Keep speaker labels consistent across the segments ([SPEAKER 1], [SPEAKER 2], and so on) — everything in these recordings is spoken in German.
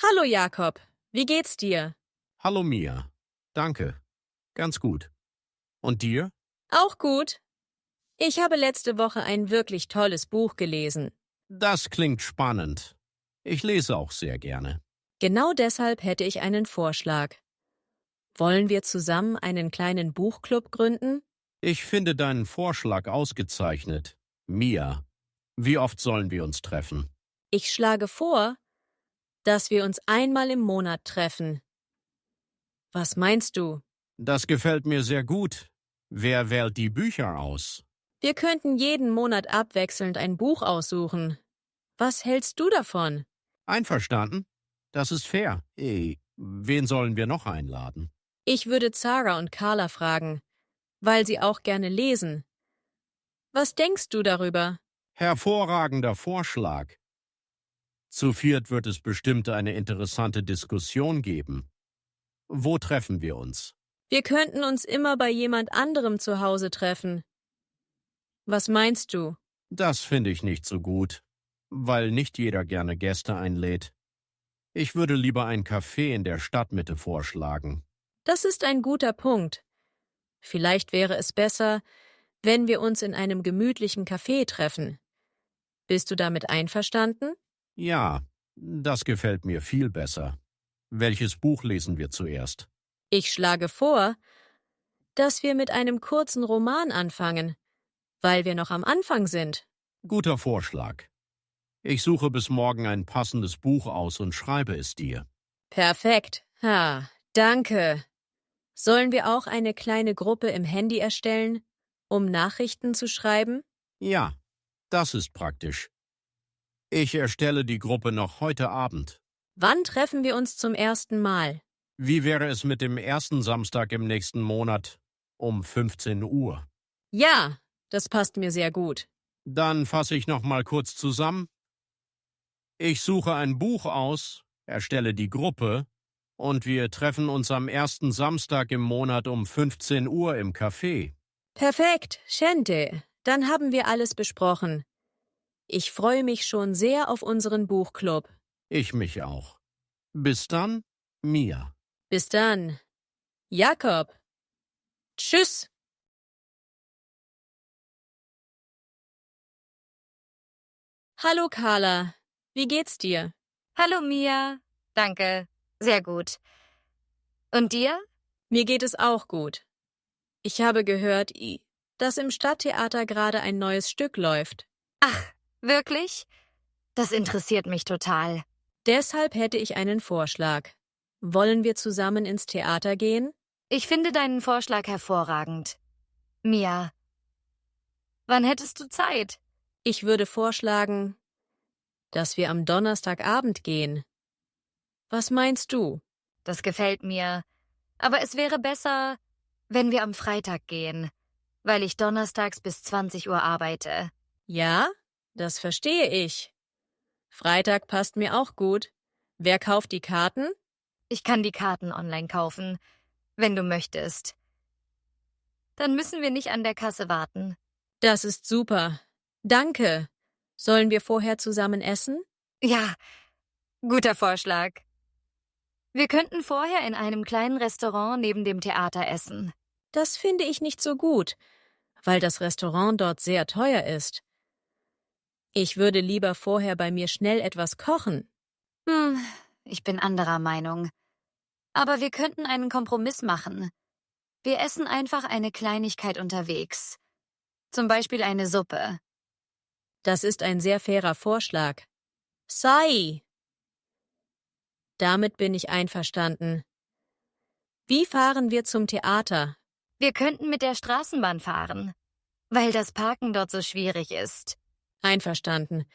[SPEAKER 1] Hallo Jakob, wie geht's dir?
[SPEAKER 2] Hallo Mia. Danke. Ganz gut. Und dir?
[SPEAKER 1] Auch gut. Ich habe letzte Woche ein wirklich tolles Buch gelesen.
[SPEAKER 2] Das klingt spannend. Ich lese auch sehr gerne.
[SPEAKER 1] Genau deshalb hätte ich einen Vorschlag. Wollen wir zusammen einen kleinen Buchclub gründen?
[SPEAKER 2] Ich finde deinen Vorschlag ausgezeichnet. Mia, wie oft sollen wir uns treffen?
[SPEAKER 1] Ich schlage vor, dass wir uns einmal im Monat treffen. Was meinst du?
[SPEAKER 2] Das gefällt mir sehr gut. Wer wählt die Bücher aus?
[SPEAKER 1] Wir könnten jeden Monat abwechselnd ein Buch aussuchen. Was hältst du davon?
[SPEAKER 2] Einverstanden? Das ist fair. Wen sollen wir noch einladen?
[SPEAKER 1] Ich würde Zara und Carla fragen, weil sie auch gerne lesen. Was denkst du darüber?
[SPEAKER 2] Hervorragender Vorschlag. Zu viert wird es bestimmt eine interessante Diskussion geben. Wo treffen wir uns?
[SPEAKER 1] Wir könnten uns immer bei jemand anderem zu Hause treffen. Was meinst du?
[SPEAKER 2] Das finde ich nicht so gut, weil nicht jeder gerne Gäste einlädt. Ich würde lieber ein Café in der Stadtmitte vorschlagen.
[SPEAKER 1] Das ist ein guter Punkt. Vielleicht wäre es besser, wenn wir uns in einem gemütlichen Café treffen. Bist du damit einverstanden?
[SPEAKER 2] Ja, das gefällt mir viel besser. Welches Buch lesen wir zuerst?
[SPEAKER 1] Ich schlage vor, dass wir mit einem kurzen Roman anfangen, weil wir noch am Anfang sind.
[SPEAKER 2] Guter Vorschlag. Ich suche bis morgen ein passendes Buch aus und schreibe es dir.
[SPEAKER 1] Perfekt. Danke. Sollen wir auch eine kleine Gruppe im Handy erstellen, um Nachrichten zu schreiben?
[SPEAKER 2] Ja, das ist praktisch. Ich erstelle die Gruppe noch heute Abend.
[SPEAKER 1] Wann treffen wir uns zum ersten Mal?
[SPEAKER 2] Wie wäre es mit dem ersten Samstag im nächsten Monat um 15 Uhr?
[SPEAKER 1] Ja, das passt mir sehr gut.
[SPEAKER 2] Dann fasse ich noch mal kurz zusammen. Ich suche ein Buch aus, erstelle die Gruppe und wir treffen uns am ersten Samstag im Monat um 15 Uhr im Café.
[SPEAKER 1] Perfekt, Shente. Dann haben wir alles besprochen. Ich freue mich schon sehr auf unseren Buchclub.
[SPEAKER 2] Ich mich auch. Bis dann, Mia.
[SPEAKER 1] Bis dann. Jakob. Tschüss. Hallo Carla. Wie geht's dir?
[SPEAKER 3] Hallo Mia. Danke. Sehr gut. Und dir?
[SPEAKER 1] Mir geht es auch gut. Ich habe gehört, dass im Stadttheater gerade ein neues Stück läuft.
[SPEAKER 3] Ach, wirklich? Das interessiert mich total.
[SPEAKER 1] Deshalb hätte ich einen Vorschlag. Wollen wir zusammen ins Theater gehen?
[SPEAKER 3] Ich finde deinen Vorschlag hervorragend. Mia, wann hättest du Zeit?
[SPEAKER 1] Ich würde vorschlagen, dass wir am Donnerstagabend gehen. Was meinst du?
[SPEAKER 3] Das gefällt mir. Aber es wäre besser, wenn wir am Freitag gehen, weil ich donnerstags bis 20 Uhr arbeite.
[SPEAKER 1] Ja, das verstehe ich. Freitag passt mir auch gut. Wer kauft die Karten?
[SPEAKER 3] Ich kann die Karten online kaufen, wenn du möchtest. Dann müssen wir nicht an der Kasse warten.
[SPEAKER 1] Das ist super. Danke. Sollen wir vorher zusammen essen?
[SPEAKER 3] Ja, guter Vorschlag. Wir könnten vorher in einem kleinen Restaurant neben dem Theater essen.
[SPEAKER 1] Das finde ich nicht so gut, weil das Restaurant dort sehr teuer ist. Ich würde lieber vorher bei mir schnell etwas kochen.
[SPEAKER 3] Ich bin anderer Meinung. Aber wir könnten einen Kompromiss machen. Wir essen einfach eine Kleinigkeit unterwegs. Zum Beispiel eine Suppe.
[SPEAKER 1] Das ist ein sehr fairer Vorschlag. Sei! Damit bin ich einverstanden. Wie fahren wir zum Theater?
[SPEAKER 3] Wir könnten mit der Straßenbahn fahren, weil das Parken dort so schwierig ist.
[SPEAKER 1] Einverstanden.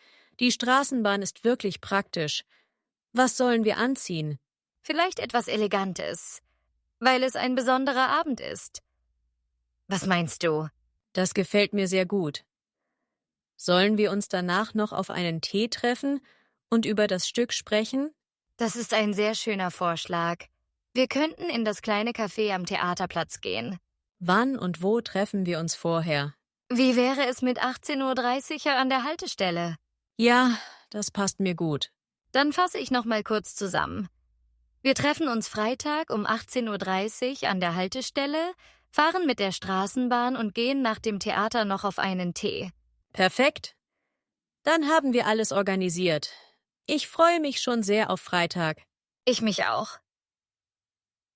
[SPEAKER 1] Die Straßenbahn ist wirklich praktisch. Was sollen wir anziehen?
[SPEAKER 3] Vielleicht etwas Elegantes, weil es ein besonderer Abend ist. Was meinst du?
[SPEAKER 1] Das gefällt mir sehr gut. Sollen wir uns danach noch auf einen Tee treffen und über das Stück sprechen?
[SPEAKER 3] Das ist ein sehr schöner Vorschlag. Wir könnten in das kleine Café am Theaterplatz gehen.
[SPEAKER 1] Wann und wo treffen wir uns vorher?
[SPEAKER 3] Wie wäre es mit 18:30 Uhr an der Haltestelle?
[SPEAKER 1] Ja, das passt mir gut.
[SPEAKER 3] Dann fasse ich noch mal kurz zusammen. Wir treffen uns Freitag um 18:30 Uhr an der Haltestelle, fahren mit der Straßenbahn und gehen nach dem Theater noch auf einen Tee.
[SPEAKER 1] Perfekt. Dann haben wir alles organisiert. Ich freue mich schon sehr auf Freitag.
[SPEAKER 3] Ich mich auch.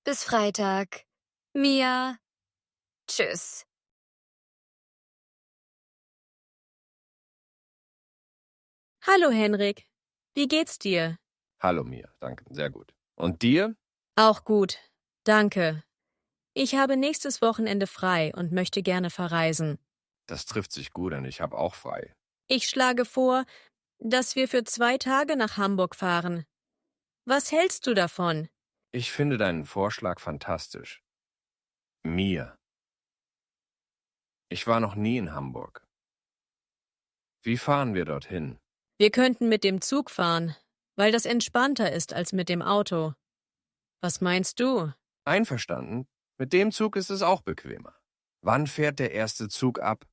[SPEAKER 3] Bis Freitag. Mia. Tschüss.
[SPEAKER 1] Hallo Henrik, wie geht's dir?
[SPEAKER 4] Hallo Mia, danke, sehr gut. Und dir?
[SPEAKER 1] Auch gut, danke. Ich habe nächstes Wochenende frei und möchte gerne verreisen.
[SPEAKER 4] Das trifft sich gut und ich habe auch frei.
[SPEAKER 1] Ich schlage vor, dass wir für 2 Tage nach Hamburg fahren. Was hältst du davon?
[SPEAKER 4] Ich finde deinen Vorschlag fantastisch. Mia. Ich war noch nie in Hamburg. Wie fahren wir dorthin?
[SPEAKER 1] Wir könnten mit dem Zug fahren, weil das entspannter ist als mit dem Auto. Was meinst du?
[SPEAKER 4] Einverstanden. Mit dem Zug ist es auch bequemer. Wann fährt der erste Zug ab?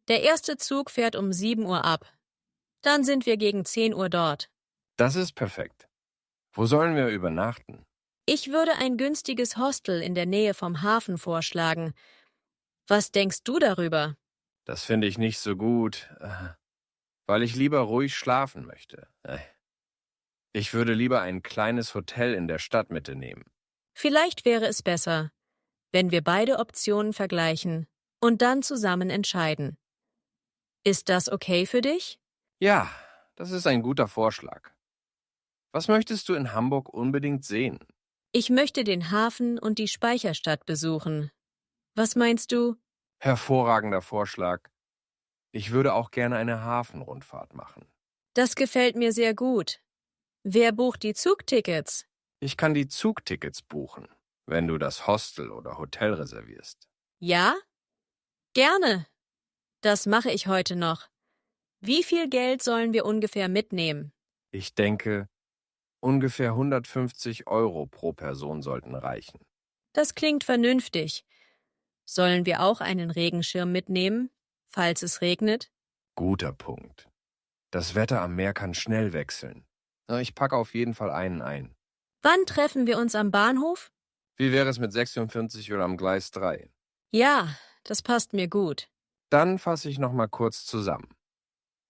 [SPEAKER 1] Der erste Zug fährt um 7 Uhr ab. Dann sind wir gegen 10 Uhr dort.
[SPEAKER 4] Das ist perfekt. Wo sollen wir übernachten?
[SPEAKER 1] Ich würde ein günstiges Hostel in der Nähe vom Hafen vorschlagen. Was denkst du darüber?
[SPEAKER 4] Das finde ich nicht so gut, weil ich lieber ruhig schlafen möchte. Ich würde lieber ein kleines Hotel in der Stadtmitte nehmen.
[SPEAKER 1] Vielleicht wäre es besser, wenn wir beide Optionen vergleichen und dann zusammen entscheiden. Ist das okay für dich?
[SPEAKER 4] Ja, das ist ein guter Vorschlag. Was möchtest du in Hamburg unbedingt sehen?
[SPEAKER 1] Ich möchte den Hafen und die Speicherstadt besuchen. Was meinst du?
[SPEAKER 4] Hervorragender Vorschlag. Ich würde auch gerne eine Hafenrundfahrt machen.
[SPEAKER 1] Das gefällt mir sehr gut. Wer bucht die Zugtickets?
[SPEAKER 4] Ich kann die Zugtickets buchen, wenn du das Hostel oder Hotel reservierst.
[SPEAKER 1] Ja? Gerne. Das mache ich heute noch. Wie viel Geld sollen wir ungefähr mitnehmen?
[SPEAKER 4] Ich denke, ungefähr 150 € pro Person sollten reichen.
[SPEAKER 1] Das klingt vernünftig. Sollen wir auch einen Regenschirm mitnehmen, falls es regnet?
[SPEAKER 4] Guter Punkt. Das Wetter am Meer kann schnell wechseln. Ich packe auf jeden Fall einen ein.
[SPEAKER 1] Wann treffen wir uns am Bahnhof?
[SPEAKER 4] Wie wäre es mit 46 oder am Gleis 3?
[SPEAKER 1] Ja, das passt mir gut.
[SPEAKER 4] Dann fasse ich noch mal kurz zusammen.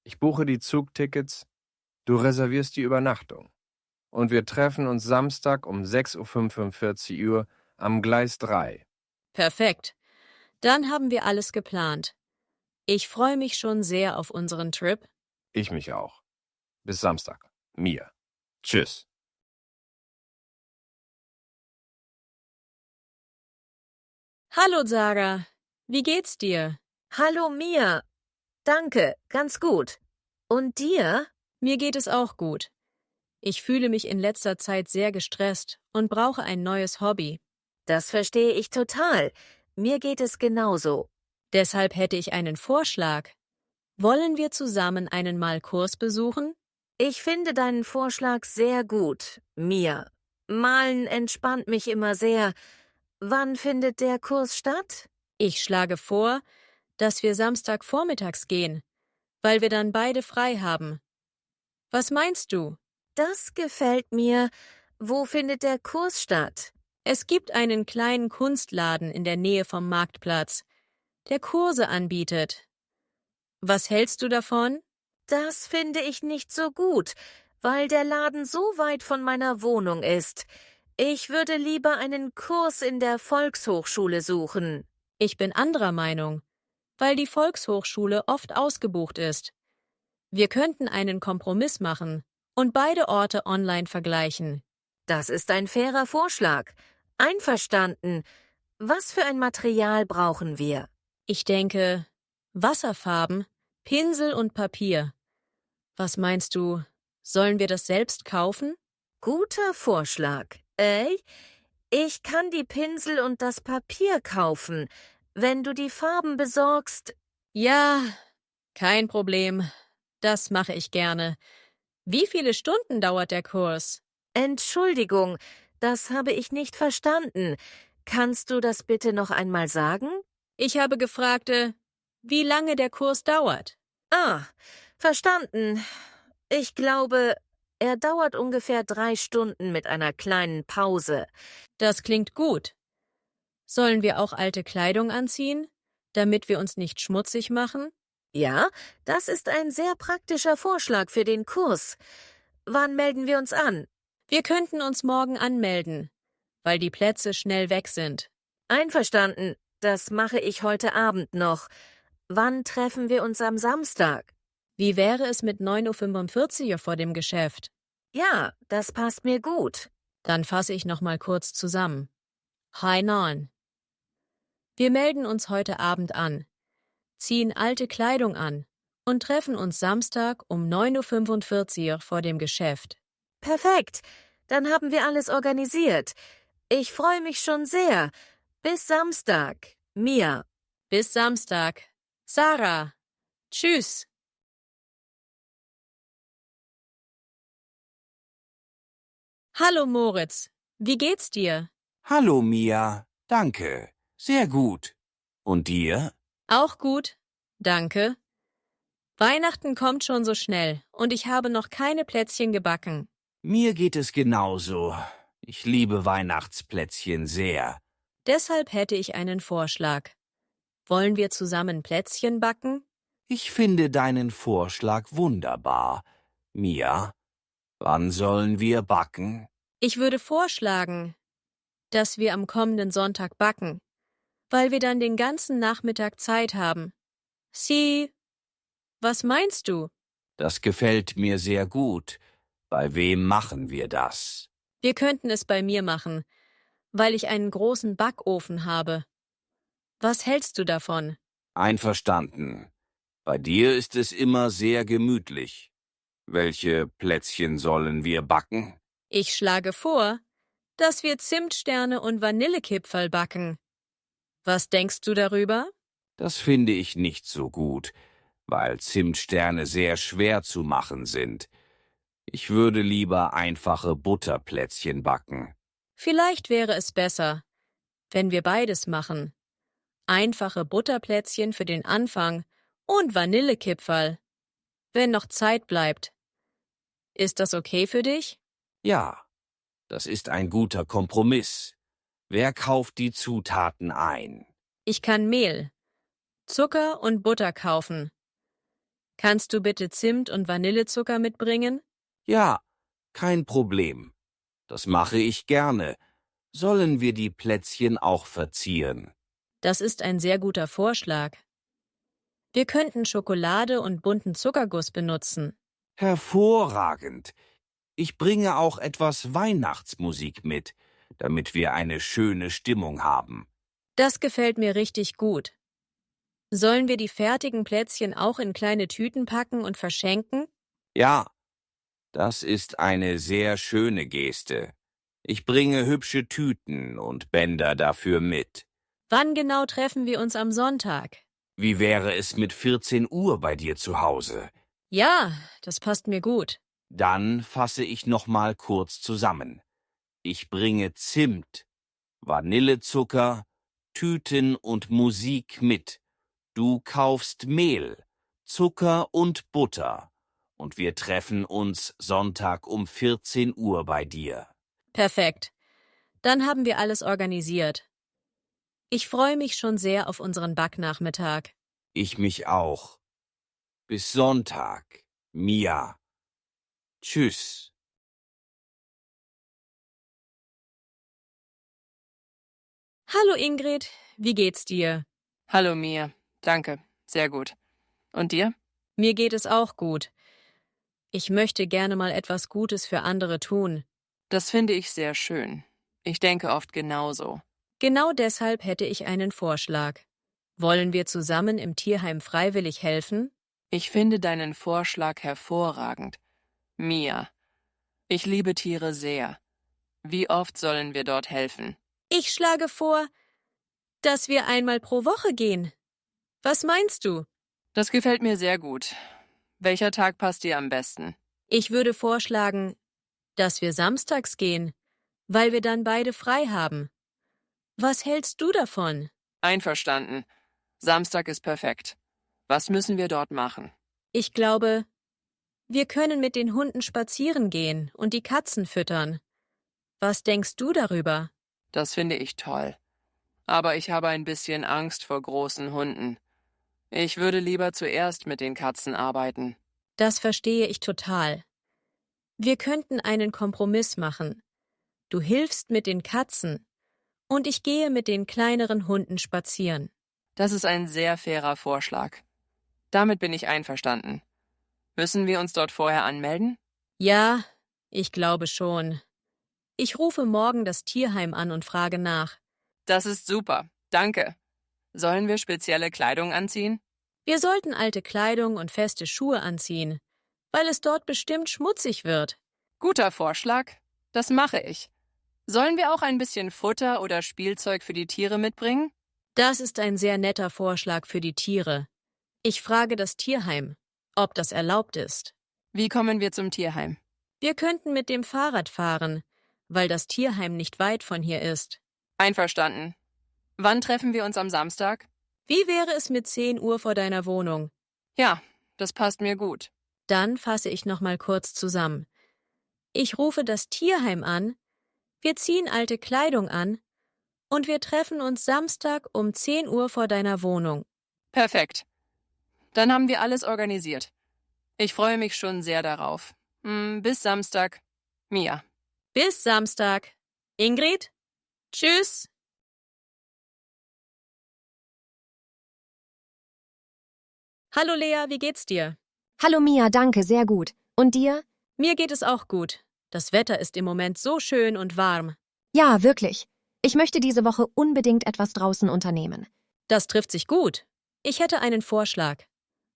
[SPEAKER 4] Ich buche die Zugtickets, du reservierst die Übernachtung. Und wir treffen uns Samstag um 6:45 Uhr am Gleis 3.
[SPEAKER 1] Perfekt. Dann haben wir alles geplant. Ich freue mich schon sehr auf unseren Trip.
[SPEAKER 4] Ich mich auch. Bis Samstag. Mia. Tschüss.
[SPEAKER 1] Hallo Sarah, wie geht's dir?
[SPEAKER 5] Hallo Mia. Danke, ganz gut. Und dir?
[SPEAKER 1] Mir geht es auch gut. Ich fühle mich in letzter Zeit sehr gestresst und brauche ein neues Hobby.
[SPEAKER 5] Das verstehe ich total. Mir geht es genauso.
[SPEAKER 1] Deshalb hätte ich einen Vorschlag. Wollen wir zusammen einen Malkurs besuchen?
[SPEAKER 5] Ich finde deinen Vorschlag sehr gut, Mia. Malen entspannt mich immer sehr. Wann findet der Kurs statt?
[SPEAKER 1] Ich schlage vor, dass wir Samstagvormittags gehen, weil wir dann beide frei haben. Was meinst du?
[SPEAKER 5] Das gefällt mir. Wo findet der Kurs statt?
[SPEAKER 1] Es gibt einen kleinen Kunstladen in der Nähe vom Marktplatz, der Kurse anbietet. Was hältst du davon?
[SPEAKER 5] Das finde ich nicht so gut, weil der Laden so weit von meiner Wohnung ist. Ich würde lieber einen Kurs in der Volkshochschule suchen.
[SPEAKER 1] Ich bin anderer Meinung, weil die Volkshochschule oft ausgebucht ist. Wir könnten einen Kompromiss machen und beide Orte online vergleichen.
[SPEAKER 5] Das ist ein fairer Vorschlag. Einverstanden. Was für ein Material brauchen wir?
[SPEAKER 1] Ich denke, Wasserfarben, Pinsel und Papier. Was meinst du, sollen wir das selbst kaufen?
[SPEAKER 5] Guter Vorschlag. Ich kann die Pinsel und das Papier kaufen. Wenn du die Farben besorgst.
[SPEAKER 1] Ja, kein Problem. Das mache ich gerne. Wie viele Stunden dauert der Kurs?
[SPEAKER 5] Entschuldigung, das habe ich nicht verstanden. Kannst du das bitte noch einmal sagen?
[SPEAKER 1] Ich habe gefragt, wie lange der Kurs dauert.
[SPEAKER 5] Ah, verstanden. Ich glaube, Er dauert ungefähr 3 Stunden mit einer kleinen Pause.
[SPEAKER 1] Das klingt gut. Sollen wir auch alte Kleidung anziehen, damit wir uns nicht schmutzig machen?
[SPEAKER 5] Ja, das ist ein sehr praktischer Vorschlag für den Kurs. Wann melden wir uns an?
[SPEAKER 1] Wir könnten uns morgen anmelden, weil die Plätze schnell weg sind.
[SPEAKER 5] Einverstanden, das mache ich heute Abend noch. Wann treffen wir uns am Samstag?
[SPEAKER 1] Wie wäre es mit 9:45 Uhr vor dem Geschäft?
[SPEAKER 5] Ja, das passt mir gut.
[SPEAKER 1] Dann fasse ich noch mal kurz zusammen. Hi Non. Wir melden uns heute Abend an, ziehen alte Kleidung an und treffen uns Samstag um 9:45 Uhr vor dem Geschäft.
[SPEAKER 5] Perfekt, dann haben wir alles organisiert. Ich freue mich schon sehr. Bis Samstag. Mia.
[SPEAKER 1] Bis Samstag. Sarah. Tschüss. Hallo Moritz, wie geht's dir?
[SPEAKER 6] Hallo Mia, danke. Sehr gut. Und dir?
[SPEAKER 1] Auch gut, danke. Weihnachten kommt schon so schnell und ich habe noch keine Plätzchen gebacken.
[SPEAKER 6] Mir geht es genauso. Ich liebe Weihnachtsplätzchen sehr.
[SPEAKER 1] Deshalb hätte ich einen Vorschlag. Wollen wir zusammen Plätzchen backen?
[SPEAKER 6] Ich finde deinen Vorschlag wunderbar. Mia, wann sollen wir backen?
[SPEAKER 1] Ich würde vorschlagen, dass wir am kommenden Sonntag backen, weil wir dann den ganzen Nachmittag Zeit haben. Sie, was meinst du?
[SPEAKER 6] Das gefällt mir sehr gut. Bei wem machen wir das?
[SPEAKER 1] Wir könnten es bei mir machen, weil ich einen großen Backofen habe. Was hältst du davon?
[SPEAKER 6] Einverstanden. Bei dir ist es immer sehr gemütlich. Welche Plätzchen sollen wir backen?
[SPEAKER 1] Ich schlage vor, dass wir Zimtsterne und Vanillekipferl backen. Was denkst du darüber?
[SPEAKER 6] Das finde ich nicht so gut, weil Zimtsterne sehr schwer zu machen sind. Ich würde lieber einfache Butterplätzchen backen.
[SPEAKER 1] Vielleicht wäre es besser, wenn wir beides machen. Einfache Butterplätzchen für den Anfang und Vanillekipferl, wenn noch Zeit bleibt. Ist das okay für dich?
[SPEAKER 6] Ja, das ist ein guter Kompromiss. Wer kauft die Zutaten ein?
[SPEAKER 1] Ich kann Mehl, Zucker und Butter kaufen. Kannst du bitte Zimt und Vanillezucker mitbringen?
[SPEAKER 6] Ja, kein Problem. Das mache ich gerne. Sollen wir die Plätzchen auch verzieren?
[SPEAKER 1] Das ist ein sehr guter Vorschlag. Wir könnten Schokolade und bunten Zuckerguss benutzen.
[SPEAKER 6] Hervorragend. Ich bringe auch etwas Weihnachtsmusik mit, damit wir eine schöne Stimmung haben.
[SPEAKER 1] Das gefällt mir richtig gut. Sollen wir die fertigen Plätzchen auch in kleine Tüten packen und verschenken?
[SPEAKER 6] Ja, das ist eine sehr schöne Geste. Ich bringe hübsche Tüten und Bänder dafür mit.
[SPEAKER 1] Wann genau treffen wir uns am Sonntag?
[SPEAKER 6] Wie wäre es mit 14 Uhr bei dir zu Hause?
[SPEAKER 1] Ja, das passt mir gut.
[SPEAKER 6] Dann fasse ich noch mal kurz zusammen. Ich bringe Zimt, Vanillezucker, Tüten und Musik mit. Du kaufst Mehl, Zucker und Butter. Und wir treffen uns Sonntag um 14 Uhr bei dir.
[SPEAKER 1] Perfekt. Dann haben wir alles organisiert. Ich freue mich schon sehr auf unseren Backnachmittag.
[SPEAKER 6] Ich mich auch. Bis Sonntag, Mia. Tschüss.
[SPEAKER 1] Hallo Ingrid, wie geht's dir?
[SPEAKER 7] Hallo Mia, danke, sehr gut. Und dir?
[SPEAKER 1] Mir geht es auch gut. Ich möchte gerne mal etwas Gutes für andere tun.
[SPEAKER 7] Das finde ich sehr schön. Ich denke oft genauso.
[SPEAKER 1] Genau deshalb hätte ich einen Vorschlag. Wollen wir zusammen im Tierheim freiwillig helfen?
[SPEAKER 7] Ich finde deinen Vorschlag hervorragend. Mia, ich liebe Tiere sehr. Wie oft sollen wir dort helfen?
[SPEAKER 1] Ich schlage vor, dass wir einmal pro Woche gehen. Was meinst du?
[SPEAKER 7] Das gefällt mir sehr gut. Welcher Tag passt dir am besten?
[SPEAKER 1] Ich würde vorschlagen, dass wir samstags gehen, weil wir dann beide frei haben. Was hältst du davon?
[SPEAKER 7] Einverstanden. Samstag ist perfekt. Was müssen wir dort machen?
[SPEAKER 1] Ich glaube, Wir können mit den Hunden spazieren gehen und die Katzen füttern. Was denkst du darüber?
[SPEAKER 7] Das finde ich toll. Aber ich habe ein bisschen Angst vor großen Hunden. Ich würde lieber zuerst mit den Katzen arbeiten.
[SPEAKER 1] Das verstehe ich total. Wir könnten einen Kompromiss machen. Du hilfst mit den Katzen und ich gehe mit den kleineren Hunden spazieren.
[SPEAKER 7] Das ist ein sehr fairer Vorschlag. Damit bin ich einverstanden. Müssen wir uns dort vorher anmelden?
[SPEAKER 1] Ja, ich glaube schon. Ich rufe morgen das Tierheim an und frage nach.
[SPEAKER 7] Das ist super. Danke. Sollen wir spezielle Kleidung anziehen?
[SPEAKER 1] Wir sollten alte Kleidung und feste Schuhe anziehen, weil es dort bestimmt schmutzig wird.
[SPEAKER 7] Guter Vorschlag. Das mache ich. Sollen wir auch ein bisschen Futter oder Spielzeug für die Tiere mitbringen?
[SPEAKER 1] Das ist ein sehr netter Vorschlag für die Tiere. Ich frage das Tierheim, ob das erlaubt ist.
[SPEAKER 7] Wie kommen wir zum Tierheim?
[SPEAKER 1] Wir könnten mit dem Fahrrad fahren, weil das Tierheim nicht weit von hier ist.
[SPEAKER 7] Einverstanden. Wann treffen wir uns am Samstag?
[SPEAKER 1] Wie wäre es mit 10 Uhr vor deiner Wohnung?
[SPEAKER 7] Ja, das passt mir gut.
[SPEAKER 1] Dann fasse ich noch mal kurz zusammen. Ich rufe das Tierheim an, wir ziehen alte Kleidung an und wir treffen uns Samstag um 10 Uhr vor deiner Wohnung.
[SPEAKER 7] Perfekt. Dann haben wir alles organisiert. Ich freue mich schon sehr darauf. Bis Samstag. Mia.
[SPEAKER 1] Bis Samstag. Ingrid? Tschüss. Hallo Lea, wie geht's dir?
[SPEAKER 8] Hallo Mia, danke, sehr gut. Und dir?
[SPEAKER 1] Mir geht es auch gut. Das Wetter ist im Moment so schön und warm.
[SPEAKER 8] Ja, wirklich. Ich möchte diese Woche unbedingt etwas draußen unternehmen.
[SPEAKER 1] Das trifft sich gut. Ich hätte einen Vorschlag.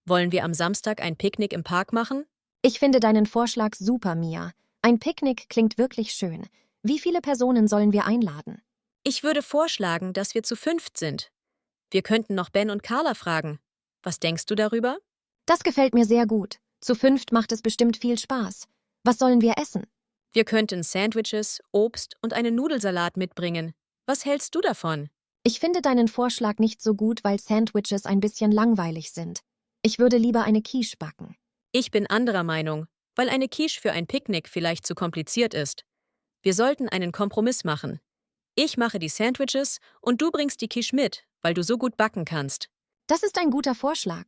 [SPEAKER 1] Wollen wir am Samstag ein Picknick im Park machen?
[SPEAKER 8] Ich finde deinen Vorschlag super, Mia. Ein Picknick klingt wirklich schön. Wie viele Personen sollen wir einladen?
[SPEAKER 1] Ich würde vorschlagen, dass wir zu 5 sind. Wir könnten noch Ben und Carla fragen. Was denkst du darüber?
[SPEAKER 8] Das gefällt mir sehr gut. Zu 5 macht es bestimmt viel Spaß. Was sollen wir essen?
[SPEAKER 1] Wir könnten Sandwiches, Obst und einen Nudelsalat mitbringen. Was hältst du davon?
[SPEAKER 8] Ich finde deinen Vorschlag nicht so gut, weil Sandwiches ein bisschen langweilig sind. Ich würde lieber eine Quiche backen.
[SPEAKER 1] Ich bin anderer Meinung, weil eine Quiche für ein Picknick vielleicht zu kompliziert ist. Wir sollten einen Kompromiss machen. Ich mache die Sandwiches und du bringst die Quiche mit, weil du so gut backen kannst.
[SPEAKER 8] Das ist ein guter Vorschlag.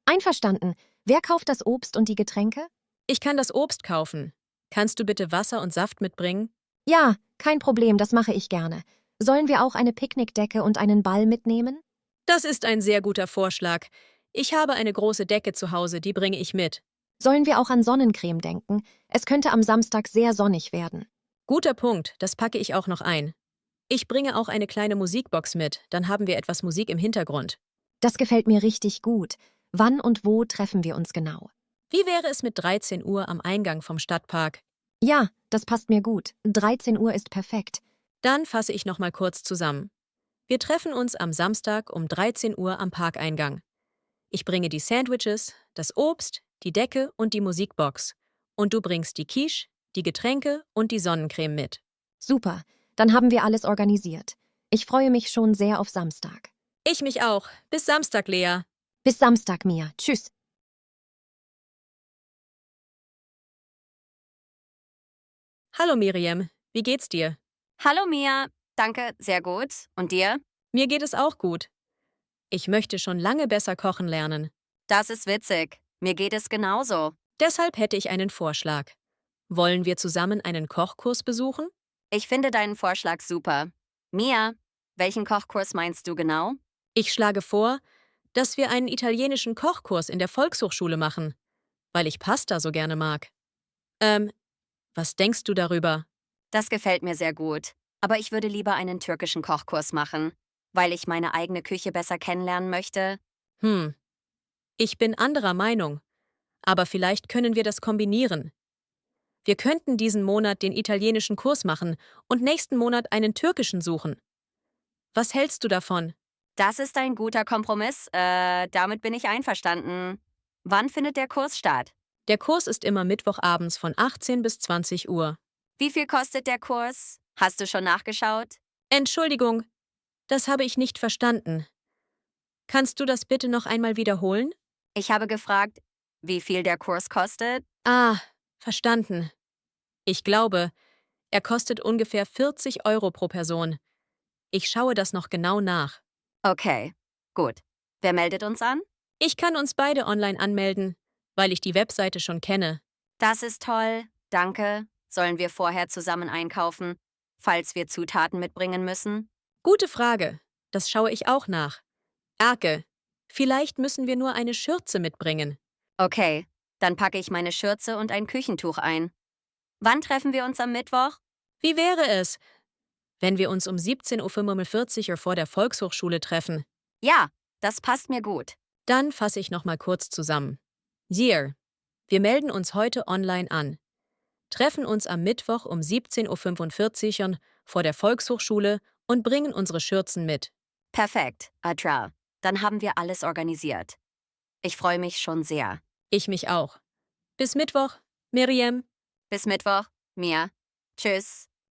[SPEAKER 8] Einverstanden. Wer kauft das Obst und die Getränke?
[SPEAKER 1] Ich kann das Obst kaufen. Kannst du bitte Wasser und Saft mitbringen?
[SPEAKER 8] Ja, kein Problem, das mache ich gerne. Sollen wir auch eine Picknickdecke und einen Ball mitnehmen?
[SPEAKER 1] Das ist ein sehr guter Vorschlag. Ich habe eine große Decke zu Hause, die bringe ich mit.
[SPEAKER 8] Sollen wir auch an Sonnencreme denken? Es könnte am Samstag sehr sonnig werden.
[SPEAKER 1] Guter Punkt, das packe ich auch noch ein. Ich bringe auch eine kleine Musikbox mit, dann haben wir etwas Musik im Hintergrund.
[SPEAKER 8] Das gefällt mir richtig gut. Wann und wo treffen wir uns genau?
[SPEAKER 1] Wie wäre es mit 13 Uhr am Eingang vom Stadtpark?
[SPEAKER 8] Ja, das passt mir gut. 13 Uhr ist perfekt.
[SPEAKER 1] Dann fasse ich noch mal kurz zusammen. Wir treffen uns am Samstag um 13 Uhr am Parkeingang. Ich bringe die Sandwiches, das Obst, die Decke und die Musikbox. Und du bringst die Quiche, die Getränke und die Sonnencreme mit.
[SPEAKER 8] Super, dann haben wir alles organisiert. Ich freue mich schon sehr auf Samstag.
[SPEAKER 1] Ich mich auch. Bis Samstag, Lea.
[SPEAKER 8] Bis Samstag, Mia. Tschüss.
[SPEAKER 1] Hallo Miriam, wie geht's dir?
[SPEAKER 9] Hallo Mia, danke, sehr gut. Und dir?
[SPEAKER 1] Mir geht es auch gut. Ich möchte schon lange besser kochen lernen.
[SPEAKER 9] Das ist witzig. Mir geht es genauso.
[SPEAKER 1] Deshalb hätte ich einen Vorschlag. Wollen wir zusammen einen Kochkurs besuchen?
[SPEAKER 9] Ich finde deinen Vorschlag super. Mia, welchen Kochkurs meinst du genau?
[SPEAKER 1] Ich schlage vor, dass wir einen italienischen Kochkurs in der Volkshochschule machen, weil ich Pasta so gerne mag. Was denkst du darüber?
[SPEAKER 9] Das gefällt mir sehr gut. Aber ich würde lieber einen türkischen Kochkurs machen, weil ich meine eigene Küche besser kennenlernen möchte.
[SPEAKER 1] Ich bin anderer Meinung. Aber vielleicht können wir das kombinieren. Wir könnten diesen Monat den italienischen Kurs machen und nächsten Monat einen türkischen suchen. Was hältst du davon?
[SPEAKER 9] Das ist ein guter Kompromiss. Damit bin ich einverstanden. Wann findet der Kurs statt?
[SPEAKER 1] Der Kurs ist immer Mittwochabends von 18 bis 20 Uhr.
[SPEAKER 9] Wie viel kostet der Kurs? Hast du schon nachgeschaut?
[SPEAKER 1] Entschuldigung, das habe ich nicht verstanden. Kannst du das bitte noch einmal wiederholen?
[SPEAKER 9] Ich habe gefragt, wie viel der Kurs kostet?
[SPEAKER 1] Ah, verstanden. Ich glaube, er kostet ungefähr 40 Euro pro Person. Ich schaue das noch genau nach.
[SPEAKER 9] Okay, gut. Wer meldet uns an?
[SPEAKER 1] Ich kann uns beide online anmelden, weil ich die Webseite schon kenne.
[SPEAKER 9] Das ist toll. Danke. Sollen wir vorher zusammen einkaufen, falls wir Zutaten mitbringen müssen?
[SPEAKER 1] Gute Frage. Das schaue ich auch nach. Erke, vielleicht müssen wir nur eine Schürze mitbringen.
[SPEAKER 9] Okay, dann packe ich meine Schürze und ein Küchentuch ein. Wann treffen wir uns am Mittwoch?
[SPEAKER 1] Wie wäre es, wenn wir uns um 17:45 Uhr vor der Volkshochschule treffen?
[SPEAKER 9] Ja, das passt mir gut.
[SPEAKER 1] Dann fasse ich noch mal kurz zusammen. Year. Wir melden uns heute online an. Treffen uns am Mittwoch um 17:45 Uhr vor der Volkshochschule und bringen unsere Schürzen mit.
[SPEAKER 9] Perfekt, Adra. Dann haben wir alles organisiert. Ich freue mich schon sehr.
[SPEAKER 1] Ich mich auch. Bis Mittwoch, Miriam.
[SPEAKER 9] Bis Mittwoch, Mia. Tschüss.